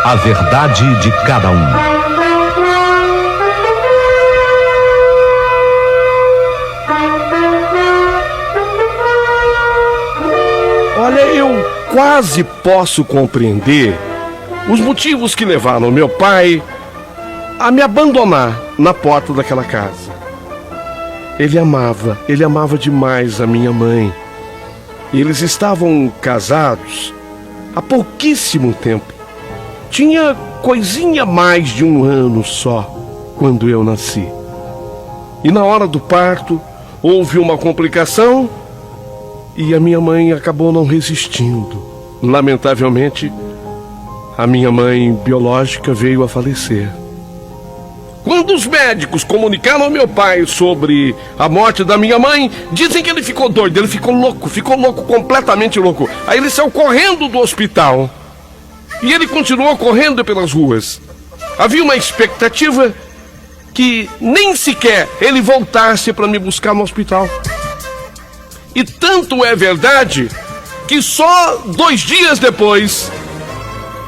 A verdade de cada um. Olha, eu quase posso compreender os motivos que levaram meu pai a me abandonar na porta daquela casa. Ele amava demais a minha mãe. Eles estavam casados há pouquíssimo tempo. Tinha coisinha mais de 1 ano só quando eu nasci. E na hora do parto houve uma complicação e a minha mãe acabou não resistindo. Lamentavelmente, a minha mãe biológica veio a falecer. Quando os médicos comunicaram ao meu pai sobre a morte da minha mãe, dizem que ele ficou doido, ele ficou louco, completamente louco. Aí ele saiu correndo do hospital e ele continuou correndo pelas ruas. Havia uma expectativa que nem sequer ele voltasse para me buscar no hospital. E tanto é verdade que só 2 dias depois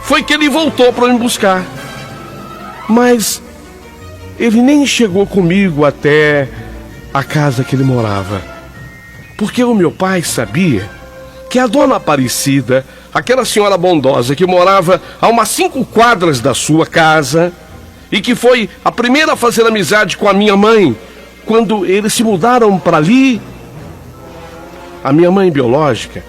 foi que ele voltou para me buscar. Mas ele nem chegou comigo até a casa que ele morava. Porque o meu pai sabia que a dona Aparecida, aquela senhora bondosa que morava a umas 5 quadras da sua casa e que foi a primeira a fazer amizade com a minha mãe quando eles se mudaram para ali. A minha mãe biológica,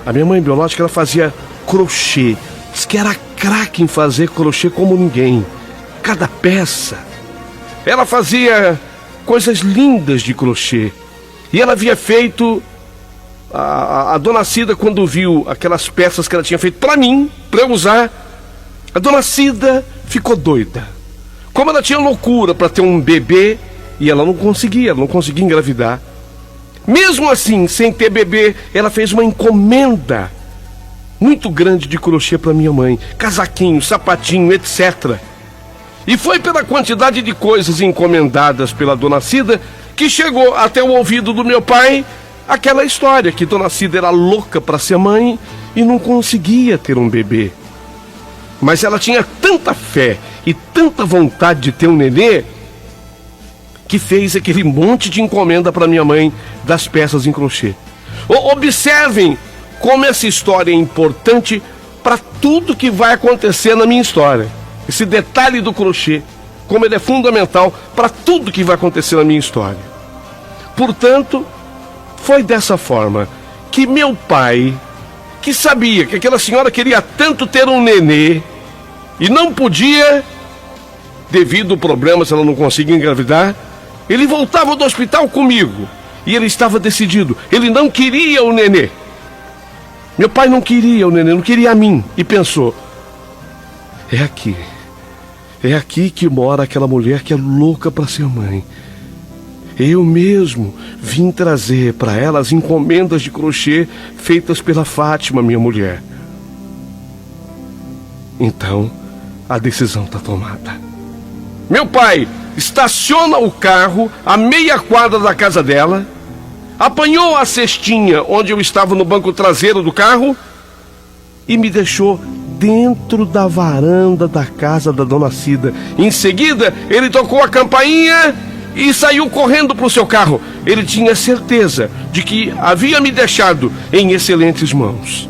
ela fazia crochê. Diz que era craque em fazer crochê como ninguém. Cada peça. Ela fazia coisas lindas de crochê. E ela havia feito... A dona Cida, quando viu aquelas peças que ela tinha feito para mim, para eu usar, a dona Cida ficou doida. Como ela tinha loucura para ter um bebê, e ela não conseguia engravidar. Mesmo assim, sem ter bebê, ela fez uma encomenda muito grande de crochê para minha mãe. Casaquinho, sapatinho, etc. E foi pela quantidade de coisas encomendadas pela dona Cida que chegou até o ouvido do meu pai aquela história que dona Cida era louca para ser mãe e não conseguia ter um bebê. Mas ela tinha tanta fé e tanta vontade de ter um nenê que fez aquele monte de encomenda para minha mãe das peças em crochê. Observem como essa história é importante para tudo que vai acontecer na minha história. Esse detalhe do crochê, como ele é fundamental para tudo que vai acontecer na minha história. Portanto, foi dessa forma que meu pai, que sabia que aquela senhora queria tanto ter um nenê e não podia, devido a problemas, ela não conseguia engravidar, ele voltava do hospital comigo e ele estava decidido, ele não queria o nenê. Meu pai não queria o nenê, não queria a mim, e pensou: é aqui que mora aquela mulher que é louca para ser mãe. Eu mesmo vim trazer para ela as encomendas de crochê feitas pela Fátima, minha mulher. Então, a decisão está tomada. Meu pai estaciona o carro a meia quadra da casa dela, apanhou a cestinha onde eu estava no banco traseiro do carro e me deixou dentro da varanda da casa da dona Cida. Em seguida, ele tocou a campainha e saiu correndo para o seu carro. Ele tinha certeza de que havia me deixado em excelentes mãos.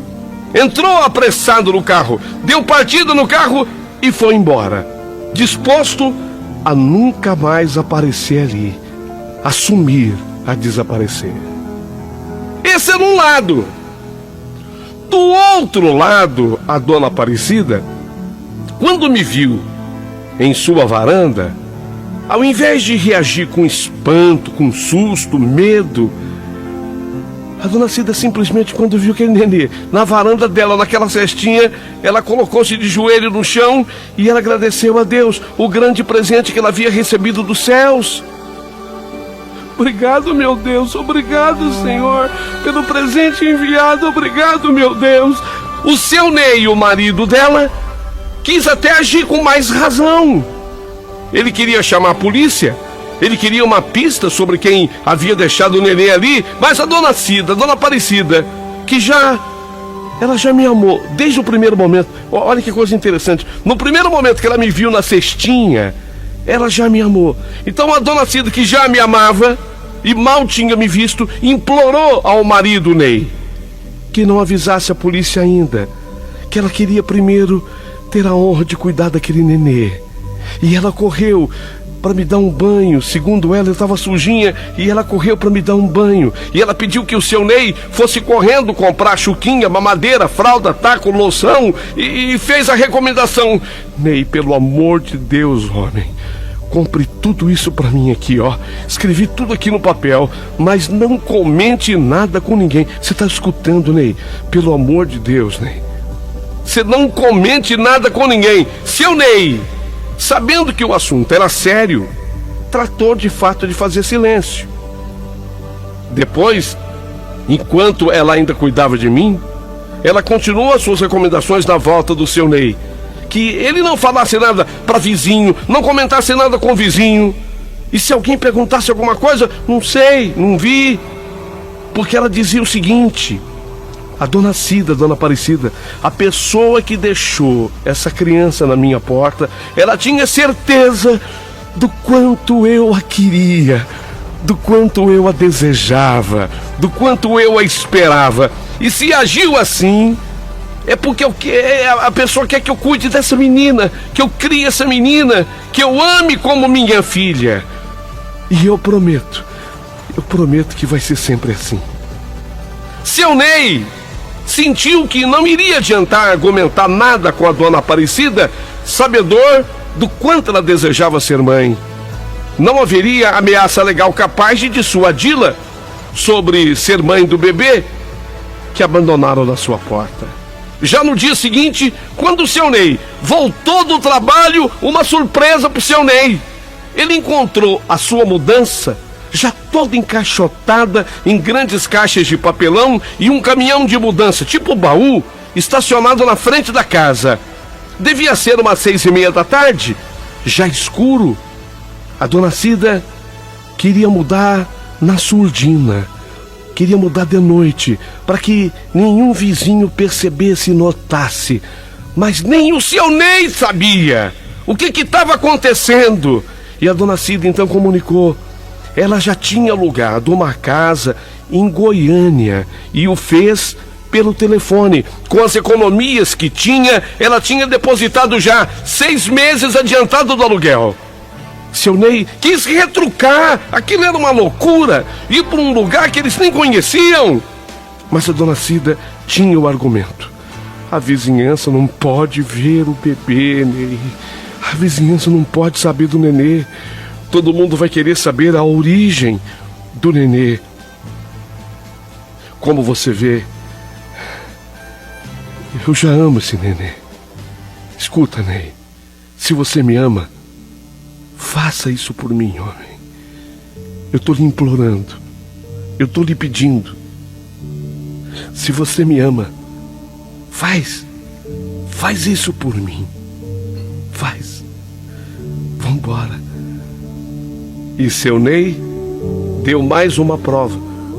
Entrou apressado no carro, deu partida no carro e foi embora, disposto a nunca mais aparecer ali, a sumir, a desaparecer. Esse era um lado. Do outro lado, a dona Aparecida, quando me viu em sua varanda, ao invés de reagir com espanto, com susto, medo, a dona Cida simplesmente, quando viu aquele nenê na varanda dela, naquela cestinha, ela colocou-se de joelho no chão e ela agradeceu a Deus o grande presente que ela havia recebido dos céus. Obrigado, meu Deus, obrigado, Senhor, pelo presente enviado, obrigado, meu Deus. O seu Ney, o marido dela, quis até agir com mais razão. Ele queria chamar a polícia, ele queria uma pista sobre quem havia deixado o nenê ali, mas a dona Cida, a dona Aparecida, que já ela já me amou desde o primeiro momento. Olha que coisa interessante. No primeiro momento que ela me viu na cestinha, ela já me amou. Então a dona Cida, que já me amava e mal tinha me visto, implorou ao marido Ney que não avisasse a polícia ainda, que ela queria primeiro ter a honra de cuidar daquele nenê. E ela correu para me dar um banho. Segundo ela, eu estava sujinha, e ela correu para me dar um banho. E ela pediu que o seu Ney fosse correndo comprar chuquinha, mamadeira, fralda, taco, loção, e fez a recomendação: Ney, pelo amor de Deus, homem, compre tudo isso para mim aqui, ó. Escrevi tudo aqui no papel, mas não comente nada com ninguém. Você tá escutando, Ney? Pelo amor de Deus, Ney, você não comente nada com ninguém. Seu Ney, sabendo que o assunto era sério, tratou de fato de fazer silêncio. Depois, enquanto ela ainda cuidava de mim, ela continuou as suas recomendações na volta do seu Ney: que ele não falasse nada para vizinho, não comentasse nada com o vizinho. E se alguém perguntasse alguma coisa, não sei, não vi. Porque ela dizia o seguinte: a dona Cida, a dona Aparecida, a pessoa que deixou essa criança na minha porta, ela tinha certeza do quanto eu a queria, do quanto eu a desejava, do quanto eu a esperava. E se agiu assim, é porque a pessoa quer que eu cuide dessa menina, que eu crie essa menina, que eu ame como minha filha. E eu prometo que vai ser sempre assim. Seu Ney sentiu que não iria adiantar argumentar nada com a dona Aparecida, sabedor do quanto ela desejava ser mãe. Não haveria ameaça legal capaz de dissuadi-la sobre ser mãe do bebê que abandonaram na sua porta. Já no dia seguinte, quando o seu Ney voltou do trabalho, uma surpresa pro seu Ney. Ele encontrou a sua mudança já toda encaixotada em grandes caixas de papelão e um caminhão de mudança, tipo baú, estacionado na frente da casa. Devia ser umas 6:30 da tarde, já escuro. A dona Cida queria mudar na surdina. Queria mudar de noite, para que nenhum vizinho percebesse e notasse. Mas nem o seu Ney sabia o que estava acontecendo. E a dona Cida então comunicou. Ela já tinha alugado uma casa em Goiânia e o fez pelo telefone. Com as economias que tinha, ela tinha depositado já 6 meses adiantado do aluguel. Seu Ney quis retrucar, aquilo era uma loucura, ir para um lugar que eles nem conheciam. Mas a dona Cida tinha o argumento: a vizinhança não pode ver o bebê, Ney. A vizinhança não pode saber do nenê. Todo mundo vai querer saber a origem do nenê. Como você vê, eu já amo esse nenê. Escuta, Ney, se você me ama, faça isso por mim, homem. Eu tô lhe implorando, eu tô lhe pedindo. Se você me ama, faz isso por mim. Faz. Vambora. E seu Ney deu mais uma prova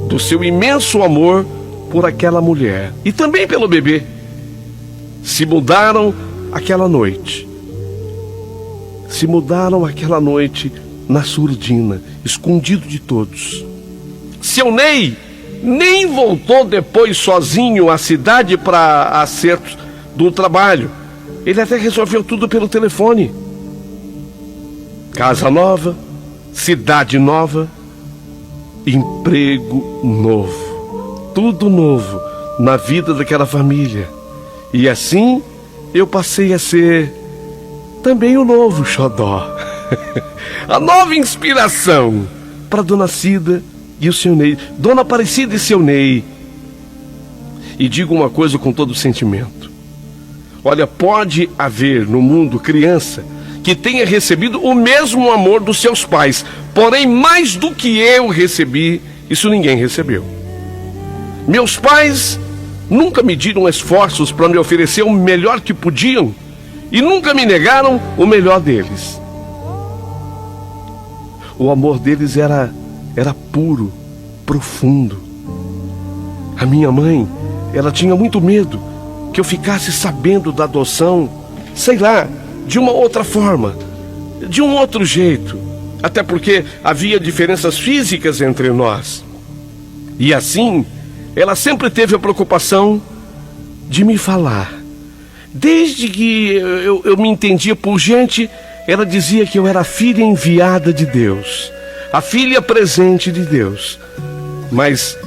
do seu imenso amor por aquela mulher e também pelo bebê. Se mudaram aquela noite. Se mudaram aquela noite na surdina, escondido de todos. Seu Ney nem voltou depois sozinho à cidade para acertos do trabalho. Ele até resolveu tudo pelo telefone. Casa nova, cidade nova, emprego novo. Tudo novo na vida daquela família. E assim eu passei a ser também o novo xodó. A nova inspiração para Dona Cida e o seu Ney. Dona Aparecida e seu Ney. E digo uma coisa com todo sentimento. Olha, pode haver no mundo criança que tenha recebido o mesmo amor dos seus pais, porém mais do que eu recebi, isso ninguém recebeu. Meus pais nunca mediram esforços para me oferecer o melhor que podiam e nunca me negaram o melhor deles. O amor deles era puro, profundo. A minha mãe, ela tinha muito medo que eu ficasse sabendo da adoção, sei lá, de uma outra forma, de um outro jeito, até porque havia diferenças físicas entre nós. E assim, ela sempre teve a preocupação de me falar. Desde que eu me entendia por gente, ela dizia que eu era a filha enviada de Deus, a filha presente de Deus. Mas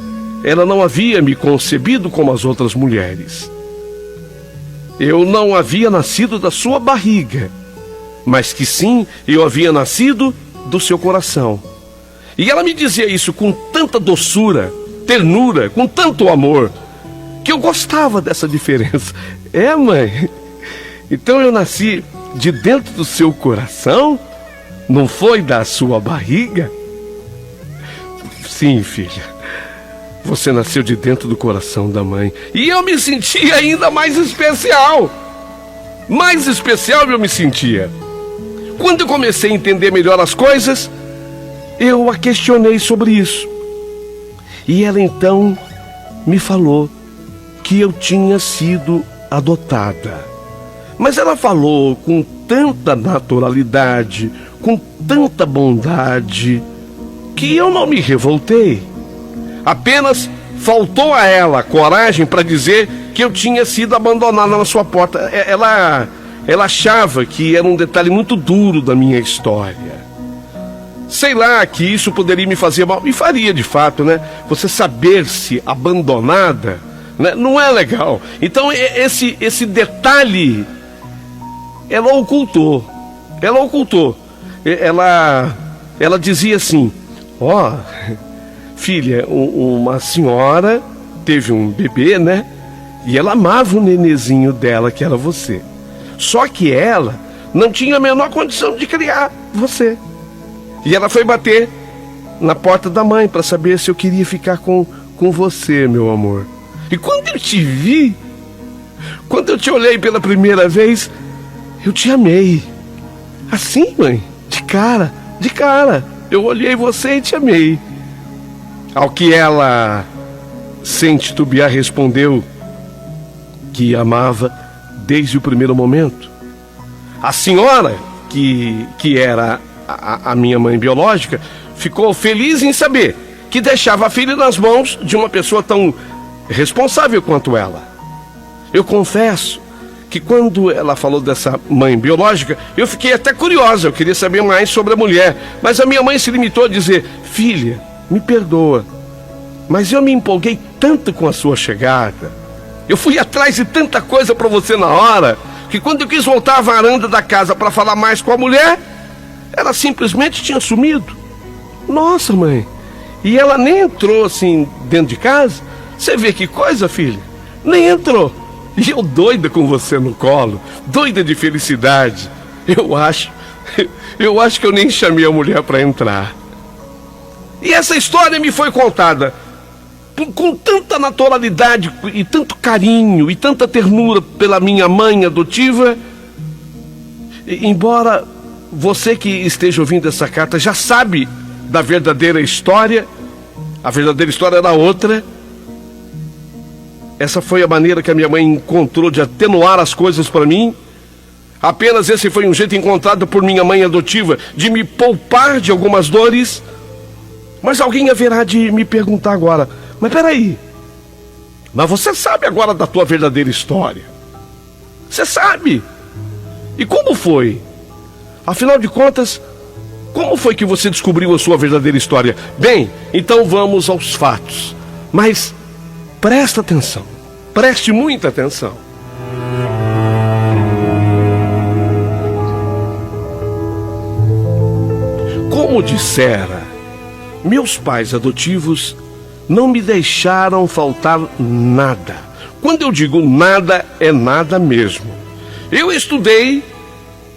ela não havia me concebido como as outras mulheres. Eu não havia nascido da sua barriga, mas que sim, eu havia nascido do seu coração. E ela me dizia isso com tanta doçura, ternura, com tanto amor, que eu gostava dessa diferença. É, mãe? Então eu nasci de dentro do seu coração? Não foi da sua barriga? Sim, filha. Você nasceu de dentro do coração da mãe. E eu me sentia ainda mais especial. Mais especial eu me sentia. Quando eu comecei a entender melhor as coisas, eu a questionei sobre isso. E ela então me falou que eu tinha sido adotada. Mas ela falou com tanta naturalidade, com tanta bondade, que eu não me revoltei. Apenas faltou a ela coragem para dizer que eu tinha sido abandonada na sua porta. Ela achava que era um detalhe muito duro da minha história. Sei lá, que isso poderia me fazer mal. E faria de fato, né? Você saber-se abandonada, né? Não é legal. Então esse detalhe ela ocultou. Ela dizia assim: ó, filha, uma senhora teve um bebê, né? E ela amava o nenezinho dela, que era você. Só que ela não tinha a menor condição de criar você. E ela foi bater na porta da mãe para saber se eu queria ficar com você, meu amor. E quando eu te vi, quando eu te olhei pela primeira vez, eu te amei. Assim, mãe, de cara. Eu olhei você e te amei. Ao que ela, sem titubear, respondeu que amava desde o primeiro momento. A senhora, que era a minha mãe biológica, ficou feliz em saber que deixava a filha nas mãos de uma pessoa tão responsável quanto ela. Eu confesso que quando ela falou dessa mãe biológica, eu fiquei até curiosa, eu queria saber mais sobre a mulher. Mas a minha mãe se limitou a dizer: filha, me perdoa, mas eu me empolguei tanto com a sua chegada, eu fui atrás de tanta coisa para você na hora, que quando eu quis voltar à varanda da casa para falar mais com a mulher, ela simplesmente tinha sumido. Nossa, mãe, e ela nem entrou assim dentro de casa? Você vê que coisa, filha? Nem entrou. E eu doida com você no colo, doida de felicidade. Eu acho que eu nem chamei a mulher para entrar. E essa história me foi contada com tanta naturalidade e tanto carinho e tanta ternura pela minha mãe adotiva. Embora você que esteja ouvindo essa carta já sabe da verdadeira história, a verdadeira história era outra. Essa foi a maneira que a minha mãe encontrou de atenuar as coisas para mim. Apenas esse foi um jeito encontrado por minha mãe adotiva de me poupar de algumas dores. Mas alguém haverá de me perguntar agora: mas peraí, mas você sabe agora da tua verdadeira história? Você sabe? E como foi? Afinal de contas, como foi que você descobriu a sua verdadeira história? Bem, então vamos aos fatos. Mas presta atenção, preste muita atenção. Como dissera, meus pais adotivos não me deixaram faltar nada. Quando eu digo nada, é nada mesmo. Eu estudei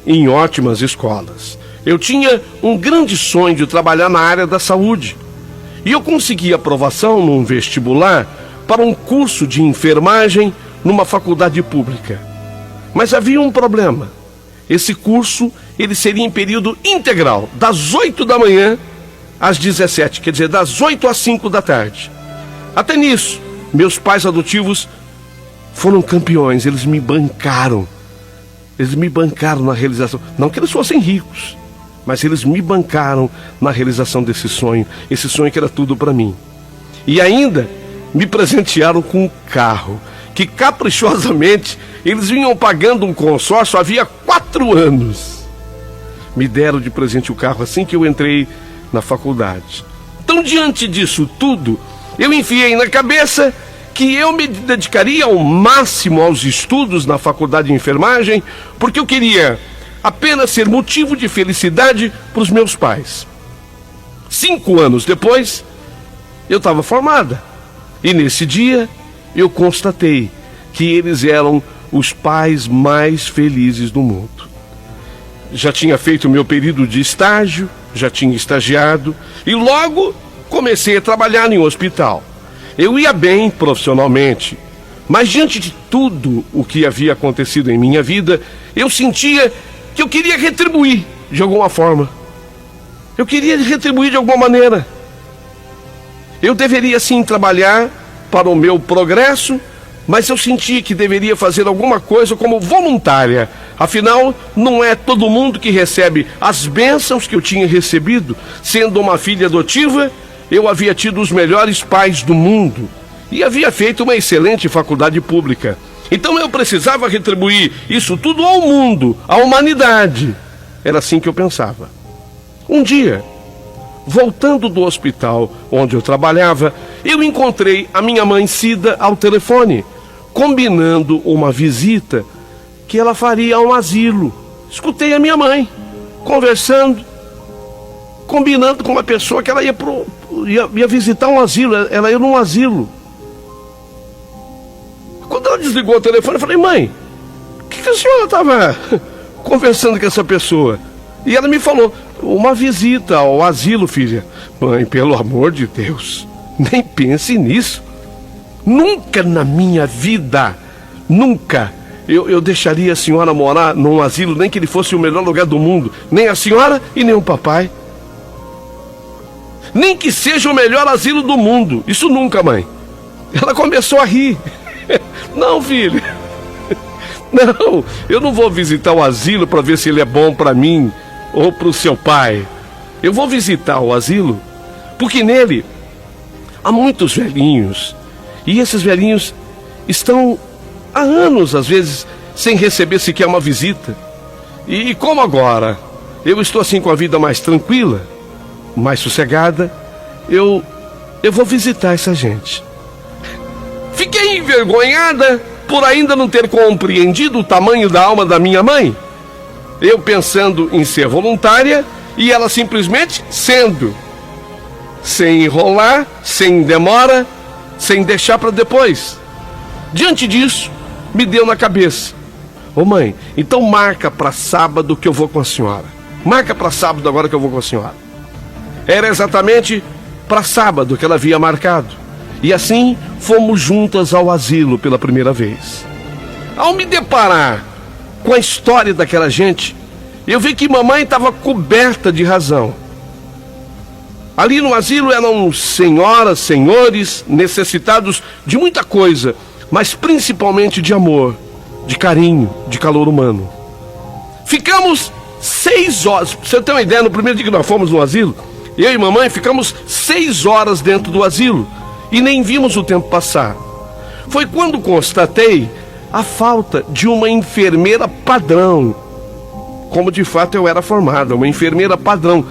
em ótimas escolas. Eu tinha um grande sonho de trabalhar na área da saúde. E eu consegui aprovação num vestibular para um curso de enfermagem numa faculdade pública. Mas havia um problema. Esse curso, ele seria em período integral, das 8 da manhã às 17, quer dizer, das 8 às 5 da tarde. Até nisso, meus pais adotivos foram campeões, eles me bancaram. Eles me bancaram na realização. Não que eles fossem ricos, mas eles me bancaram na realização desse sonho. Esse sonho que era tudo para mim. E ainda me presentearam com um carro, que caprichosamente eles vinham pagando um consórcio havia 4 anos. Me deram de presente o carro assim que eu entrei na faculdade. Então, diante disso tudo, eu enfiei na cabeça que eu me dedicaria ao máximo aos estudos na faculdade de enfermagem, porque eu queria apenas ser motivo de felicidade para os meus pais. 5 anos depois, eu estava formada. E nesse dia, eu constatei que eles eram os pais mais felizes do mundo. Já tinha feito o meu período de estágio, já tinha estagiado e logo comecei a trabalhar em um hospital. Eu ia bem profissionalmente, mas diante de tudo o que havia acontecido em minha vida, eu sentia que eu queria retribuir de alguma forma. Eu queria retribuir de alguma maneira. Eu deveria sim trabalhar para o meu progresso, mas eu sentia que deveria fazer alguma coisa como voluntária. Afinal, não é todo mundo que recebe as bênçãos que eu tinha recebido. Sendo uma filha adotiva, eu havia tido os melhores pais do mundo e havia feito uma excelente faculdade pública. Então eu precisava retribuir isso tudo ao mundo, à humanidade. Era assim que eu pensava. Um dia, voltando do hospital onde eu trabalhava, eu encontrei a minha mãe Cida ao telefone, combinando uma visita que ela faria a um asilo. Escutei a minha mãe conversando, combinando com uma pessoa que ela ia visitar um asilo, ela ia num asilo. Quando ela desligou o telefone, eu falei: mãe, o que a senhora estava conversando com essa pessoa? E ela me falou: uma visita ao asilo, filha. Mãe, pelo amor de Deus, nem pense nisso. Nunca na minha vida, nunca, eu deixaria a senhora morar num asilo, nem que ele fosse o melhor lugar do mundo. Nem a senhora e nem o papai. Nem que seja o melhor asilo do mundo. Isso nunca, mãe. Ela começou a rir. Não, filho. Não, eu não vou visitar o asilo para ver se ele é bom para mim ou para o seu pai. Eu vou visitar o asilo porque nele há muitos velhinhos. E esses velhinhos estão há anos, às vezes, sem receber sequer uma visita. E como agora eu estou assim com a vida mais tranquila, mais sossegada, eu vou visitar essa gente. Fiquei envergonhada por ainda não ter compreendido o tamanho da alma da minha mãe. Eu pensando em ser voluntária e ela simplesmente sendo. Sem enrolar, sem demora, sem deixar para depois. Diante disso, me deu na cabeça: ô mãe, então marca para sábado que eu vou com a senhora. Marca para sábado agora que eu vou com a senhora. Era exatamente para sábado que ela havia marcado. E assim fomos juntas ao asilo pela primeira vez. Ao me deparar com a história daquela gente, eu vi que mamãe estava coberta de razão. Ali no asilo eram senhoras, senhores, necessitados de muita coisa, mas principalmente de amor, de carinho, de calor humano. Ficamos 6 horas, pra você ter uma ideia, no primeiro dia que nós fomos no asilo, eu e mamãe ficamos 6 horas dentro do asilo e nem vimos o tempo passar. Foi quando constatei a falta de uma enfermeira padrão, como de fato eu era formada, uma enfermeira padrão.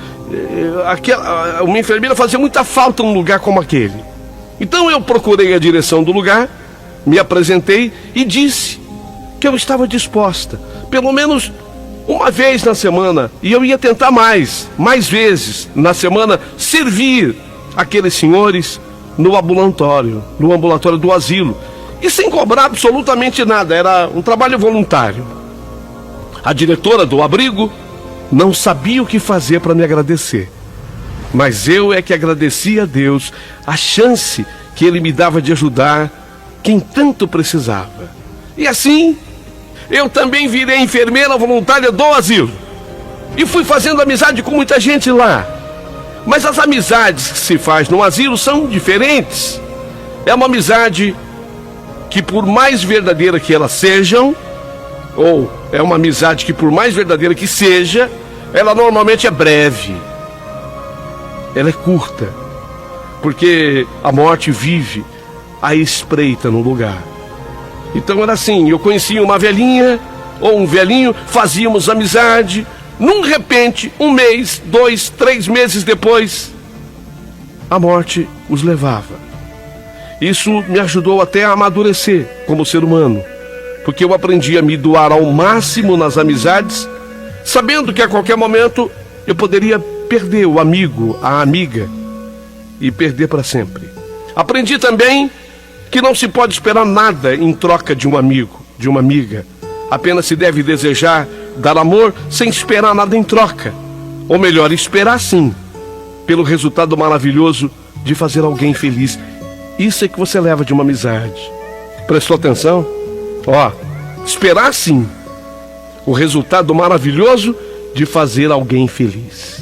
Uma enfermeira fazia muita falta num lugar como aquele. Então eu procurei a direção do lugar, me apresentei e disse que eu estava disposta, pelo menos uma vez na semana, e eu ia tentar mais vezes na semana, servir aqueles senhores no ambulatório do asilo, e sem cobrar absolutamente nada, era um trabalho voluntário. A diretora do abrigo não sabia o que fazer para me agradecer, mas eu é que agradecia a Deus a chance que Ele me dava de ajudar quem tanto precisava. E assim, eu também virei enfermeira voluntária do asilo e fui fazendo amizade com muita gente lá. Mas as amizades que se faz no asilo são diferentes. É uma amizade que por mais verdadeira que elas sejam, ou é uma amizade que por mais verdadeira que seja, ela normalmente é breve. Ela é curta, porque a morte vive à espreita no lugar. Então era assim, eu conhecia uma velhinha ou um velhinho, fazíamos amizade, num repente, 1 mês, 2, 3 meses depois, a morte os levava. Isso me ajudou até a amadurecer como ser humano, porque eu aprendi a me doar ao máximo nas amizades, sabendo que a qualquer momento eu poderia perder o amigo, a amiga, e perder para sempre. Aprendi também que não se pode esperar nada em troca de um amigo, de uma amiga. Apenas se deve desejar, dar amor, sem esperar nada em troca. Ou melhor, esperar sim, pelo resultado maravilhoso de fazer alguém feliz. Isso é que você leva de uma amizade. Prestou atenção? Ó, esperar sim, o resultado maravilhoso de fazer alguém feliz.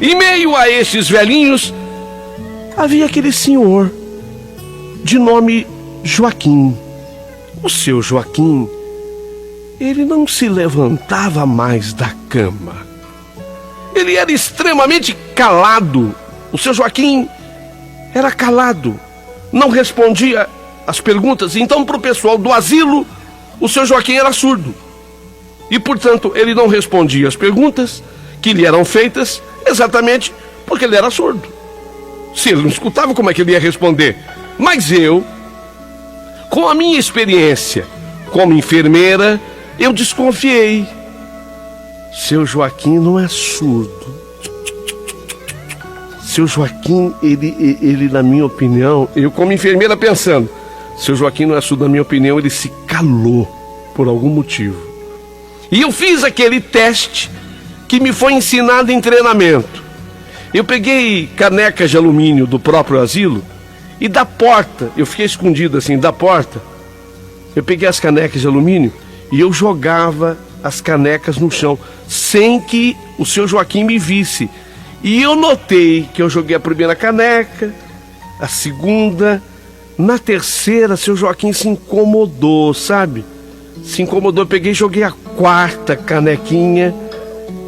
Em meio a estes velhinhos, havia aquele senhor, de nome Joaquim. O seu Joaquim, ele não se levantava mais da cama. Ele era extremamente calado. O seu Joaquim era calado, não respondia às perguntas. Então, para o pessoal do asilo, o seu Joaquim era surdo. E, portanto, ele não respondia às perguntas que lhe eram feitas exatamente porque ele era surdo. Se ele não escutava, como é que ele ia responder? Mas eu, com a minha experiência como enfermeira, eu desconfiei. Seu Joaquim não é surdo. Seu Joaquim, ele na minha opinião, eu como enfermeira pensando, seu Joaquim não é surdo, na minha opinião, ele se calou por algum motivo. E eu fiz aquele teste que me foi ensinado em treinamento. Eu peguei canecas de alumínio do próprio asilo e da porta, eu fiquei escondido assim, da porta, eu peguei as canecas de alumínio e eu jogava as canecas no chão, sem que o seu Joaquim me visse. E eu notei que eu joguei a primeira caneca, a segunda, na terceira, seu Joaquim se incomodou, sabe? Se incomodou, eu peguei e joguei a quarta canequinha.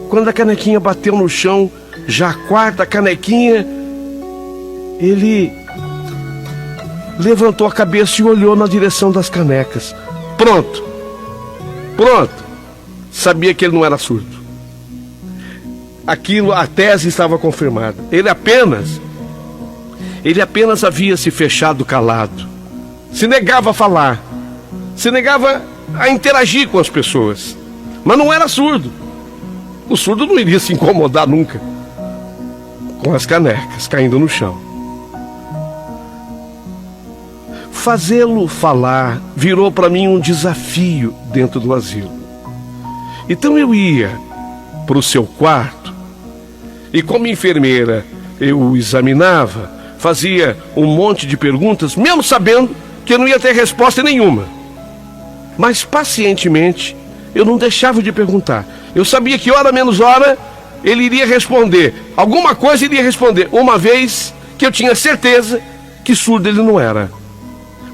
Quando a canequinha bateu no chão, já a quarta canequinha, ele levantou a cabeça e olhou na direção das canecas. Pronto. Sabia que ele não era surdo. Aquilo, a tese estava confirmada. Ele apenas havia se fechado calado. Se negava a falar. Se negava a interagir com as pessoas. Mas não era surdo. O surdo não iria se incomodar nunca com as canecas caindo no chão. Fazê-lo falar virou para mim um desafio dentro do asilo. Então eu ia para o seu quarto e, como enfermeira, eu o examinava, fazia um monte de perguntas, mesmo sabendo que eu não ia ter resposta nenhuma. Mas pacientemente eu não deixava de perguntar. Eu sabia que hora menos hora ele iria responder. Alguma coisa ele iria responder, uma vez que eu tinha certeza que surdo ele não era.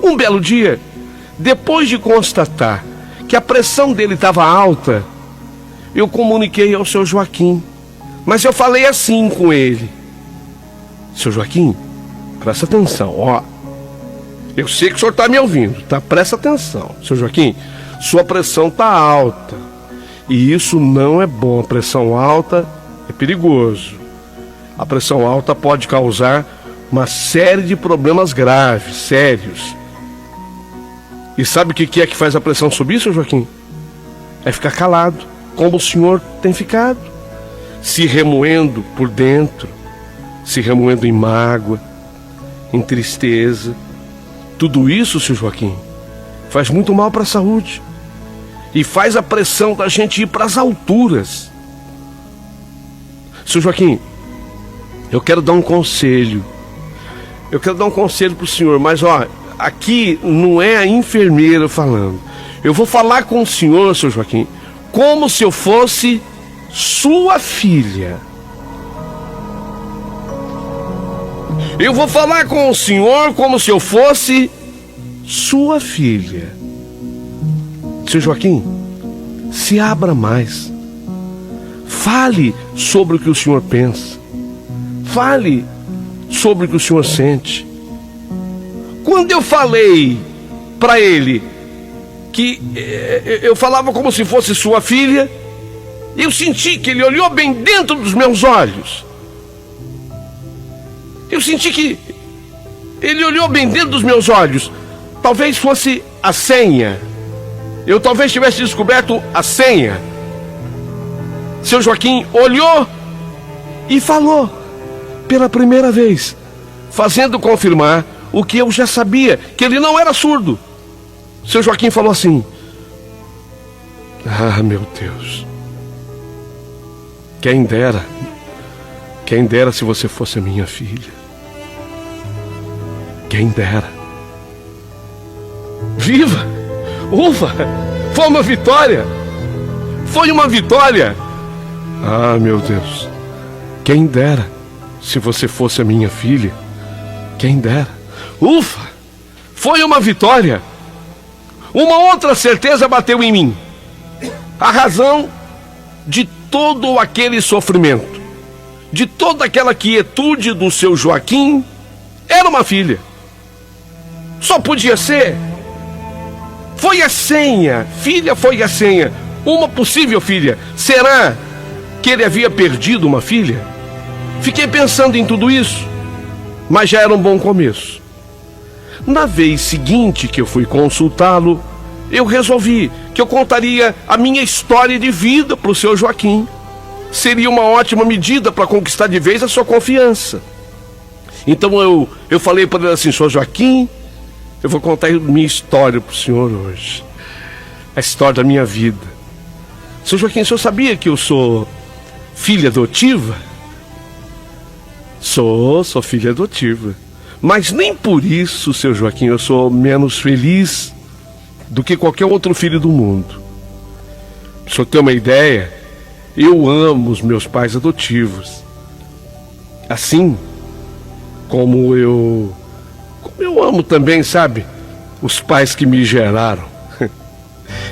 Um belo dia, depois de constatar que a pressão dele estava alta, eu comuniquei ao seu Joaquim. Mas eu falei assim com ele: seu Joaquim, presta atenção, ó. Eu sei que o senhor está me ouvindo, tá? Presta atenção. Seu Joaquim, sua pressão está alta. E isso não é bom. A pressão alta é perigoso. A pressão alta pode causar uma série de problemas graves, sérios. E sabe o que é que faz a pressão subir, seu Joaquim? É ficar calado, como o senhor tem ficado. Se remoendo por dentro, se remoendo em mágoa, em tristeza. Tudo isso, seu Joaquim, faz muito mal para a saúde. E faz a pressão da gente ir para as alturas. Seu Joaquim, eu quero dar um conselho. Eu quero dar um conselho para o senhor, mas ó, aqui não é a enfermeira falando. Eu vou falar com o senhor, seu Joaquim, como se eu fosse sua filha. Eu vou falar com o senhor como se eu fosse sua filha. Seu Joaquim, se abra mais. Fale sobre o que o senhor pensa. Fale sobre o que o senhor sente. Quando eu falei para ele que eu falava como se fosse sua filha, eu senti que ele olhou bem dentro dos meus olhos. Eu senti que ele olhou bem dentro dos meus olhos. Talvez fosse a senha. Eu talvez tivesse descoberto a senha. Seu Joaquim olhou e falou pela primeira vez, fazendo confirmar o que eu já sabia, que ele não era surdo. Seu Joaquim falou assim: ah, meu Deus, quem dera se você fosse a minha filha. Quem dera. Viva! Ufa! Foi uma vitória! Foi uma vitória! Ah, meu Deus, quem dera se você fosse a minha filha. Quem dera. Ufa! Foi uma vitória! Uma outra certeza bateu em mim. A razão de todo aquele sofrimento, de toda aquela quietude do seu Joaquim, era uma filha. Só podia ser. Foi a senha. Filha foi a senha. Uma possível filha. Será que ele havia perdido uma filha? Fiquei pensando em tudo isso, mas já era um bom começo. Na vez seguinte que eu fui consultá-lo, eu resolvi que eu contaria a minha história de vida para o seu Joaquim. Seria uma ótima medida para conquistar de vez a sua confiança. Então eu falei para ele assim: Sr. Joaquim, eu vou contar a minha história para o senhor hoje. A história da minha vida. Sr. Joaquim, o senhor sabia que eu sou filha adotiva? Sou filha adotiva. Mas nem por isso, seu Joaquim, eu sou menos feliz do que qualquer outro filho do mundo. Pra o senhor ter uma ideia, eu amo os meus pais adotivos. Assim como eu amo também, sabe, os pais que me geraram.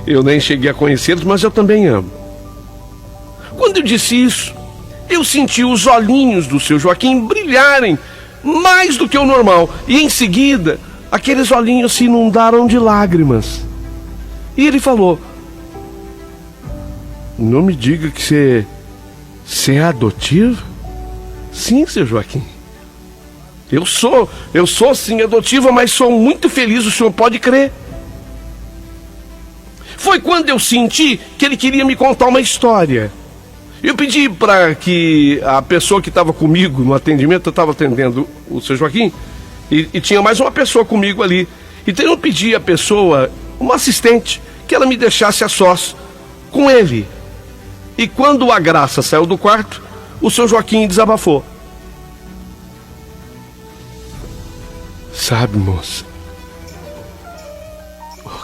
Eu nem cheguei a conhecê-los, mas eu também amo. Quando eu disse isso, eu senti os olhinhos do seu Joaquim brilharem mais do que o normal. E em seguida, aqueles olhinhos se inundaram de lágrimas. E ele falou: não me diga que você é adotiva? Sim, seu Joaquim. Eu sou sim adotiva, mas sou muito feliz, o senhor pode crer. Foi quando eu senti que ele queria me contar uma história. Eu pedi para que a pessoa que estava comigo no atendimento, eu estava atendendo o seu Joaquim, e tinha mais uma pessoa comigo ali. Então eu pedi à pessoa, uma assistente, que ela me deixasse a sós com ele. E quando a Graça saiu do quarto, o seu Joaquim desabafou. Sabe, moça,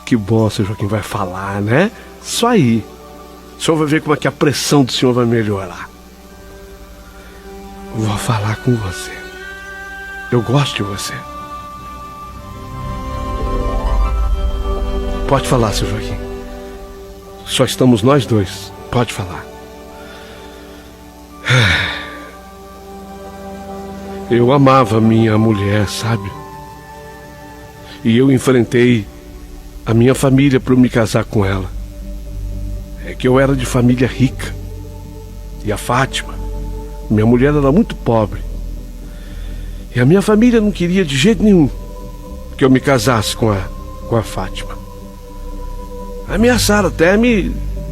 que bom o seu Joaquim vai falar, né? Só aí. O senhor vai ver como é que a pressão do senhor vai melhorar. Vou falar com você. Eu gosto de você. Pode falar, seu Joaquim. Só estamos nós dois. Pode falar. Eu amava minha mulher, sabe? E eu enfrentei a minha família para me casar com ela. É que eu era de família rica. E a Fátima, minha mulher, era muito pobre. E a minha família não queria de jeito nenhum que eu me casasse com a Fátima. Ameaçaram até me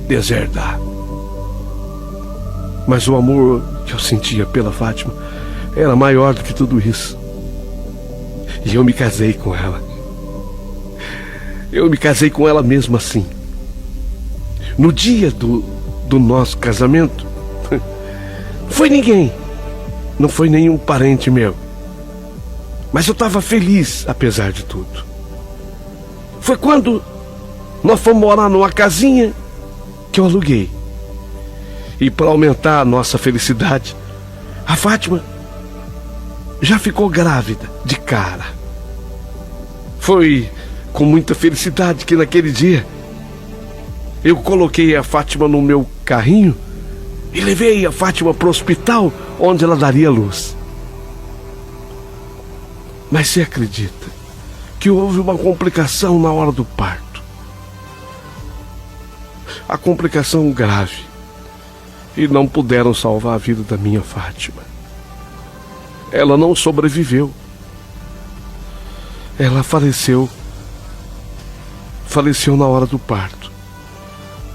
deserdar. Mas o amor que eu sentia pela Fátima era maior do que tudo isso. E eu me casei com ela. Eu me casei com ela mesmo assim. No dia do nosso casamento, não foi ninguém, não foi nenhum parente meu, mas eu estava feliz apesar de tudo. Foi quando nós fomos morar numa casinha que eu aluguei. E para aumentar a nossa felicidade, a Fátima já ficou grávida de cara. Foi com muita felicidade que naquele dia eu coloquei a Fátima no meu carrinho e levei a Fátima para o hospital onde ela daria luz. Mas você acredita que houve uma complicação na hora do parto? A complicação grave, e não puderam salvar a vida da minha Fátima. Ela não sobreviveu. Ela faleceu na hora do parto.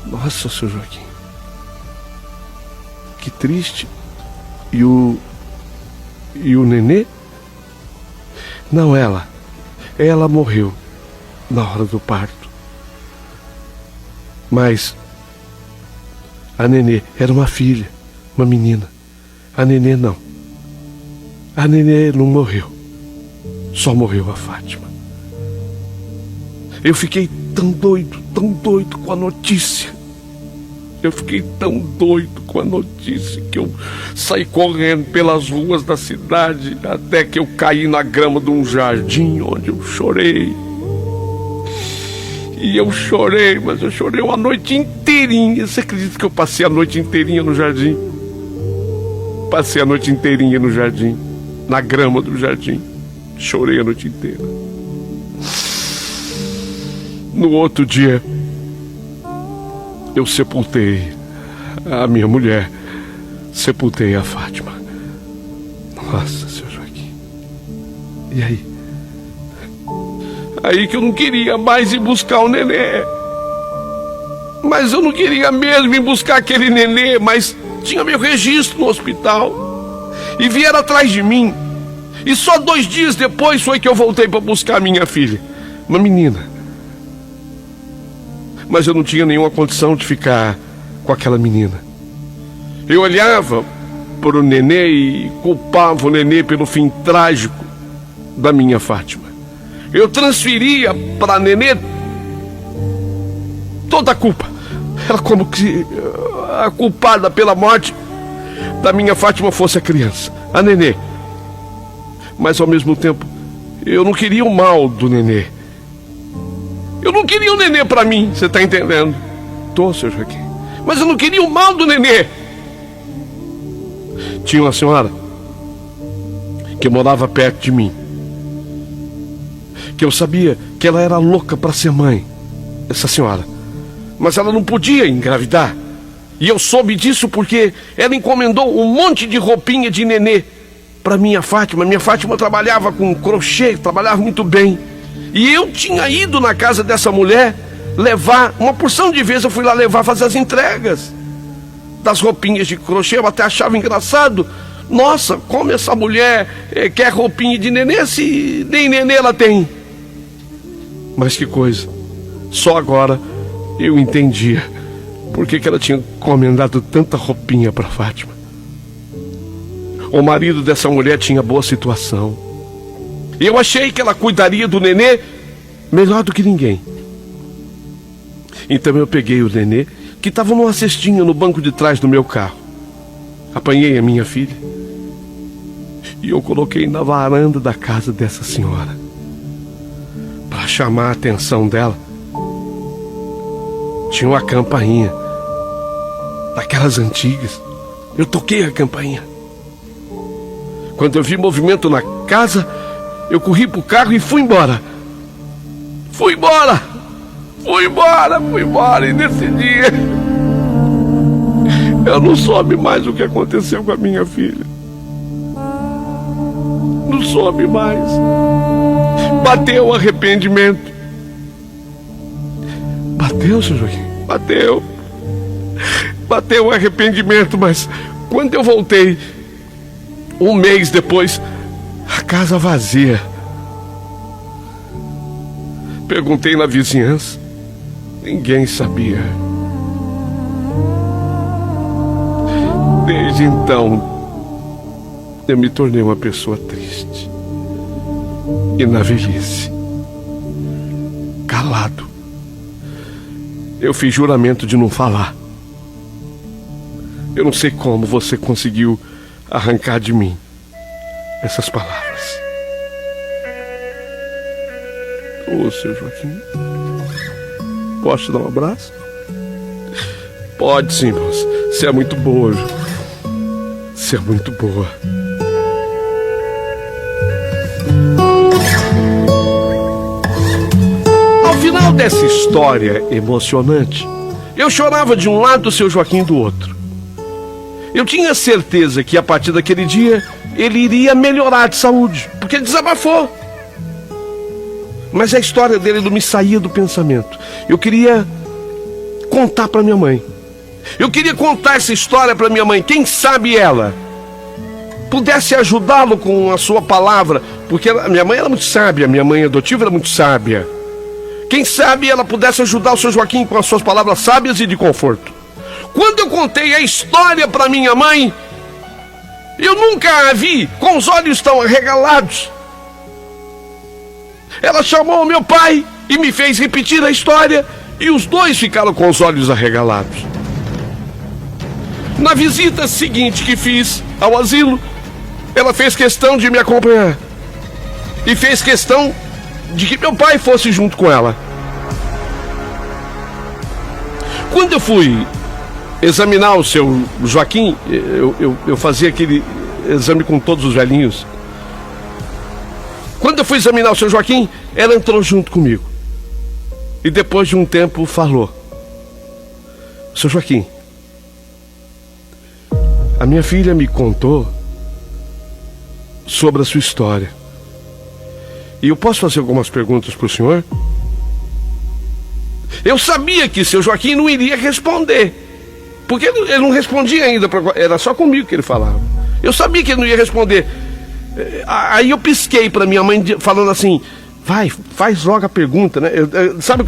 Nossa, seu Joaquim, que triste. E o nenê? Não, ela morreu na hora do parto. Mas a nenê era uma filha, uma menina. A nenê não. A nenê não morreu. Só morreu a Fátima. Eu fiquei tão doido com a notícia. Eu fiquei tão doido com a notícia que eu saí correndo pelas ruas da cidade até que eu caí na grama de um jardim onde eu chorei. E eu chorei, mas eu chorei uma noite inteirinha. Você acredita que eu passei a noite inteirinha no jardim? Passei a noite inteirinha no jardim, na grama do jardim. Chorei a noite inteira. No outro dia, eu sepultei a minha mulher, sepultei a Fátima. Nossa, seu Joaquim. E aí? Aí que eu não queria mais ir buscar o nenê. Mas eu não queria mesmo ir buscar aquele nenê, mas tinha meu registro no hospital. E vieram atrás de mim. E só 2 dias depois foi que eu voltei para buscar a minha filha, uma menina. Mas eu não tinha nenhuma condição de ficar com aquela menina. Eu olhava para o nenê e culpava o nenê pelo fim trágico da minha Fátima. Eu transferia para a nenê toda a culpa. Era como se a culpada pela morte da minha Fátima fosse a criança, a nenê. Mas ao mesmo tempo, eu não queria o mal do nenê. Eu não queria o nenê pra mim, você tá entendendo? Tô, seu Joaquim. Mas eu não queria o mal do nenê. Tinha uma senhora que morava perto de mim, que eu sabia que ela era louca pra ser mãe, essa senhora. Mas ela não podia engravidar. E eu soube disso porque ela encomendou um monte de roupinha de nenê para minha Fátima. Minha Fátima trabalhava com crochê, trabalhava muito bem. E eu tinha ido na casa dessa mulher levar, uma porção de vezes eu fui lá levar, fazer as entregas das roupinhas de crochê. Eu até achava engraçado. Nossa, como essa mulher quer roupinha de nenê se nem nenê ela tem. Mas que coisa, só agora eu entendia por que ela tinha encomendado tanta roupinha para Fátima. O marido dessa mulher tinha boa situação. Eu achei que ela cuidaria do nenê melhor do que ninguém. Então eu peguei o nenê, que estava numa cestinha no banco de trás do meu carro. Apanhei a minha filha e eu coloquei na varanda da casa dessa senhora para chamar a atenção dela. Tinha uma campainha daquelas antigas. Eu toquei a campainha. Quando eu vi movimento na casa, eu corri pro carro e fui embora. Fui embora. E nesse dia eu não soube mais o que aconteceu com a minha filha. Não soube mais. Bateu o arrependimento. Bateu, seu Joaquim? Bateu o arrependimento, mas quando eu voltei, 1 mês depois, a casa vazia. Perguntei na vizinhança, ninguém sabia. Desde então, eu me tornei uma pessoa triste. E na velhice, calado. Eu fiz juramento de não falar. Eu não sei como você conseguiu arrancar de mim essas palavras. Ô, seu Joaquim, posso te dar um abraço? Pode sim, moça. Você é muito boa, Ju. Você é muito boa. Ao final dessa história emocionante, eu chorava de um lado, o seu Joaquim do outro. Eu tinha certeza que a partir daquele dia ele iria melhorar de saúde, porque ele desabafou. Mas a história dele não me saía do pensamento. Eu queria contar para minha mãe. Eu queria contar essa história para minha mãe. Quem sabe ela pudesse ajudá-lo com a sua palavra, porque a minha mãe era muito sábia, minha mãe adotiva era muito sábia. Quem sabe ela pudesse ajudar o seu Joaquim com as suas palavras sábias e de conforto. Quando eu contei a história para minha mãe, eu nunca a vi com os olhos tão arregalados. Ela chamou o meu pai e me fez repetir a história, e os dois ficaram com os olhos arregalados. Na visita seguinte que fiz ao asilo, ela fez questão de me acompanhar e fez questão de que meu pai fosse junto com ela. Quando eu fui examinar o seu Joaquim, eu fazia aquele exame com todos os velhinhos. Quando eu fui examinar o seu Joaquim, ela entrou junto comigo. E depois de um tempo falou: seu Joaquim, a minha filha me contou sobre a sua história. E eu posso fazer algumas perguntas para o senhor? Eu sabia que seu Joaquim não iria responder, porque ele não respondia ainda, era só comigo que ele falava. Eu sabia que ele não ia responder. Aí eu pisquei para minha mãe, falando assim: vai, faz logo a pergunta, né?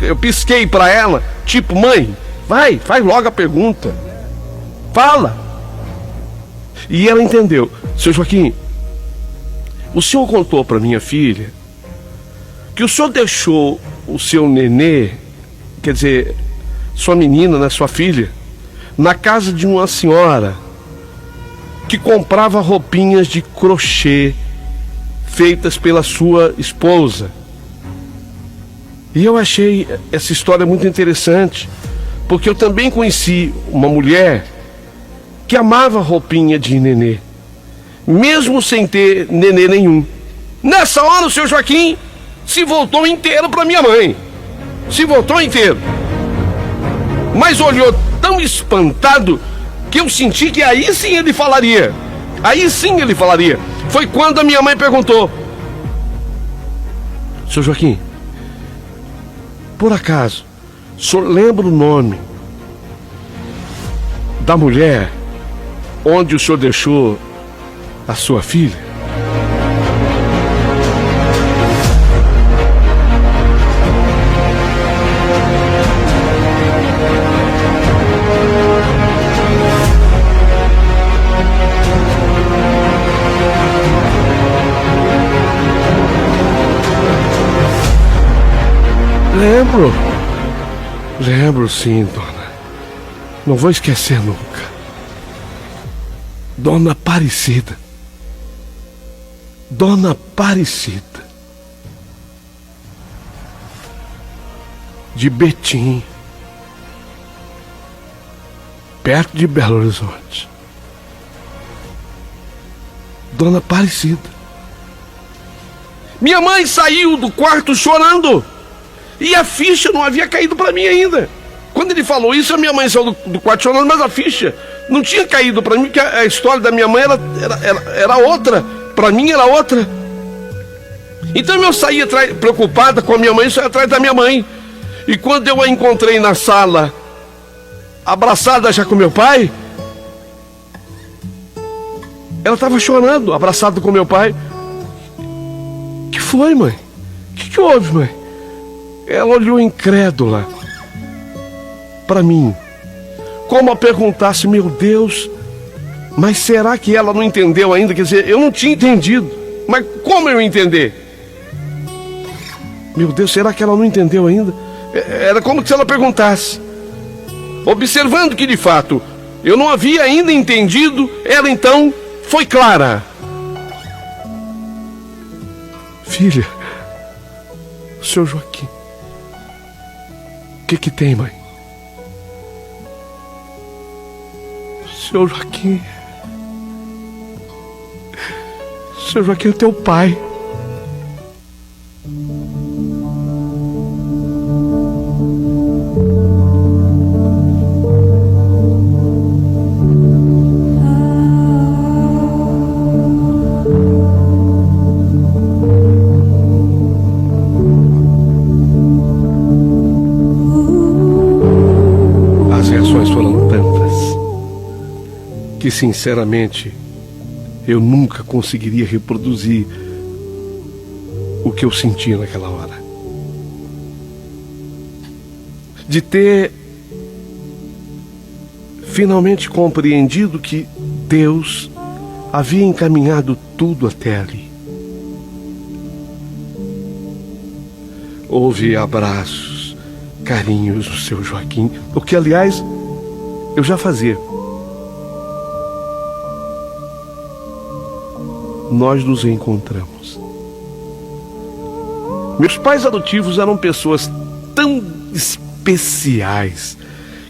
Eu pisquei para ela, tipo: mãe, vai, faz logo a pergunta, fala. E ela entendeu. Seu Joaquim, o senhor contou para minha filha que o senhor deixou o seu nenê, quer dizer, sua menina, né, sua filha, na casa de uma senhora que comprava roupinhas de crochê feitas pela sua esposa. E eu achei essa história muito interessante, porque eu também conheci uma mulher que amava roupinha de nenê, mesmo sem ter nenê nenhum. Nessa hora o seu Joaquim se voltou inteiro para minha mãe. Se voltou inteiro. Mas olhou tão espantado que eu senti que aí sim ele falaria. Aí sim ele falaria. Foi quando a minha mãe perguntou: seu Joaquim, por acaso, o senhor lembra o nome da mulher onde o senhor deixou a sua filha? Lembro sim, dona. Não vou esquecer nunca. Dona Aparecida. Dona Aparecida. De Betim. Perto de Belo Horizonte. Dona Aparecida. Minha mãe saiu do quarto chorando. E a ficha não havia caído para mim ainda. Quando ele falou isso, a minha mãe saiu do quarto chorando, mas a ficha não tinha caído para mim, porque a história da minha mãe era outra. Para mim era outra. Então eu saí preocupada com a minha mãe, saí atrás da minha mãe. E quando eu a encontrei na sala, abraçada já com meu pai, ela estava chorando, abraçada com meu pai. O que foi, mãe? O que houve, mãe? Ela olhou incrédula para mim, como a perguntasse: meu Deus, mas será que ela não entendeu ainda? Quer dizer, eu não tinha entendido, mas como eu entender? Meu Deus, será que ela não entendeu ainda? Era como se ela perguntasse. Observando que de fato eu não havia ainda entendido, ela então foi clara: filha, Seu Joaquim. O que tem, mãe? Seu Joaquim. Seu Joaquim é teu pai. As reações foram tantas que, sinceramente, eu nunca conseguiria reproduzir o que eu sentia naquela hora. De ter finalmente compreendido que Deus havia encaminhado tudo até ali. Houve abraços, carinhos do seu Joaquim, o que, aliás, eu já fazia. Nós nos reencontramos. Meus pais adotivos eram pessoas tão especiais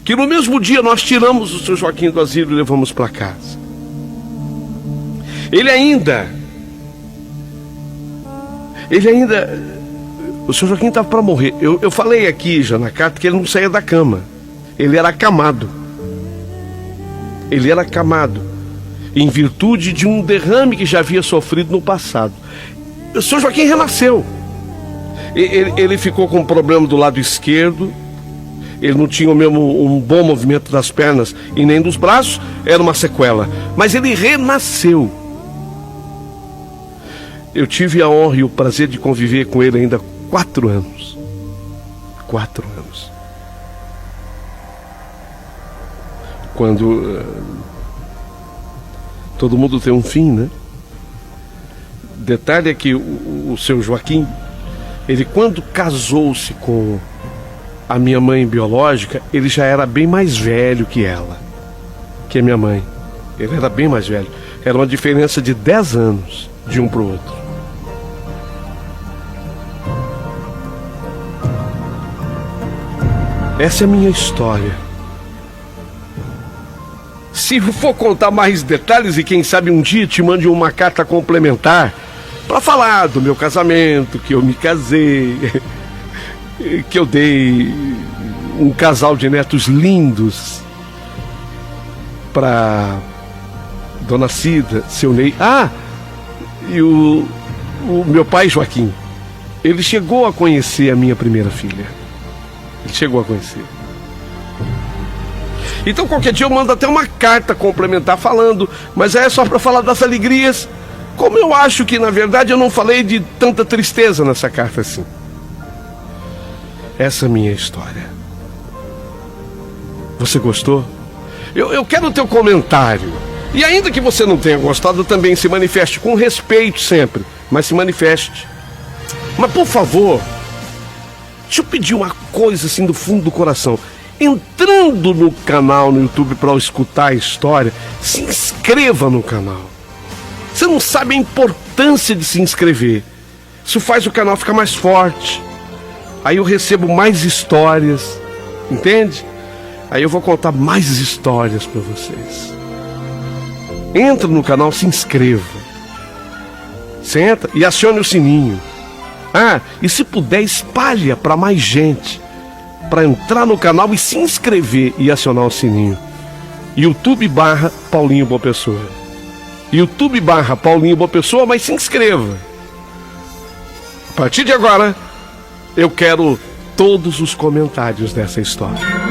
que no mesmo dia nós tiramos o seu Joaquim do asilo e levamos para casa. Ele ainda... O seu Joaquim estava para morrer. Eu falei aqui já na carta que ele não saía da cama. Ele era acamado. Ele era acamado em virtude de um derrame que já havia sofrido no passado. O seu Joaquim renasceu. Ele ficou com um problema do lado esquerdo. Ele não tinha um bom movimento das pernas e nem dos braços. Era uma sequela. Mas ele renasceu. Eu tive a honra e o prazer de conviver com ele ainda 4 anos. 4 anos. Quando todo mundo tem um fim, né? Detalhe é que o seu Joaquim, ele quando casou-se com a minha mãe biológica, ele já era bem mais velho que ela, que a minha mãe. Ele era bem mais velho. Era uma diferença de 10 anos de um para o outro. Essa é a minha história. Se for contar mais detalhes, e quem sabe um dia te mande uma carta complementar para falar do meu casamento, que eu me casei, que eu dei um casal de netos lindos para Dona Cida, seu Ney. E o meu pai Joaquim, ele chegou a conhecer a minha primeira filha. Ele chegou a conhecer. Então qualquer dia eu mando até uma carta complementar falando, mas é só para falar das alegrias, como eu acho que na verdade eu não falei de tanta tristeza nessa carta assim. Essa é a minha história. Você gostou? Eu quero o teu comentário. E ainda que você não tenha gostado, também se manifeste com respeito sempre, mas se manifeste. Mas por favor, deixa eu pedir uma coisa assim do fundo do coração. Entrando no canal no YouTube para escutar a história, se inscreva no canal. Você não sabe a importância de se inscrever. Isso faz o canal ficar mais forte. Aí eu recebo mais histórias, entende? Aí eu vou contar mais histórias para vocês. Entra no canal, se inscreva. Você entra e acione o sininho. E se puder, espalha para mais gente, para entrar no canal e se inscrever e acionar o sininho. YouTube/Paulinho Boa Pessoa. YouTube/Paulinho Boa Pessoa, mas se inscreva. A partir de agora, eu quero todos os comentários dessa história.